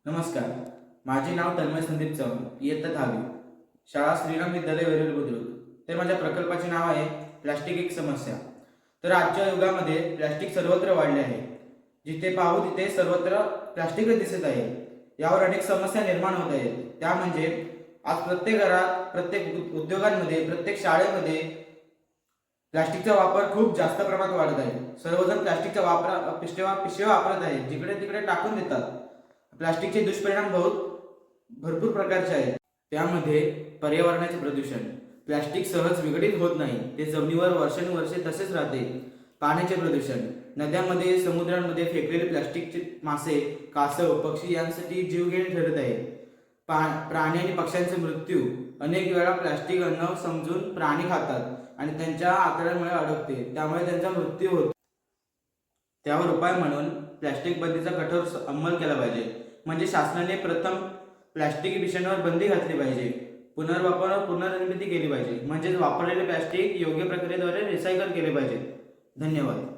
नमस्कार. माझे नाव तन्मय संदीप चव्हाण, इयत्ता 10वी, शाळा श्रीराम विद्यालय वेरूळ बुद्रुक. तर माझ्या प्रकल्पाचे नाव आहे प्लास्टिक एक समस्या. तर आजच्या युगामध्ये प्लास्टिक सर्वत्र वाढले आहे. जिथे पाहू तिथे सर्वत्र प्लास्टिकच दिसत आहे. यावर अनेक समस्या निर्माण होत आहेत. त्या म्हणजे आज प्रत्येक घरात, प्रत्येक उद्योगांमध्ये, प्रत्येक शाळेमध्ये प्लास्टिकचा वापर खूप जास्त प्रमाणात वाढत आहे. सर्वजण प्लास्टिकचा पिशव्या वापरत आहेत, जिकडे तिकडे टाकून देतात. प्लास्टिकचे दुष्परिणाम भरपूर प्रकारचे आहेत. त्यामध्ये पर्यावरणाचे प्रदूषण. प्लास्टिक सहज विघटित होत नाही, ते जमिनीवर वर्षानुवर्षे तसेच राहते. पाण्याचे प्रदूषण. नद्यांमध्ये, समुद्रांमध्ये फेकलेले प्लास्टिकचे मासे, कासव, पक्षी यांसाठी जीवघेणी ठरत आहे. प्राणी आणि पक्ष्यांचे मृत्यू. अनेक वेळा प्लास्टिक अन्न समजून प्राणी खातात आणि त्यांच्या आतड्यामुळे अडकते, त्यामुळे त्यांचा मृत्यू होतो. त्यावर उपाय म्हणून प्लास्टिक बंदीचा कठोर अंमल केला पाहिजे. म्हणजे शासनाने प्रथम प्लास्टिक पिशव्यांवर बंदी घातली पाहिजे. पुनर्वापर पुनर्निर्मिती केली पाहिजे. म्हणजेच वापरलेले प्लास्टिक योग्य प्रक्रियेद्वारे रिसायकल केले पाहिजे. धन्यवाद.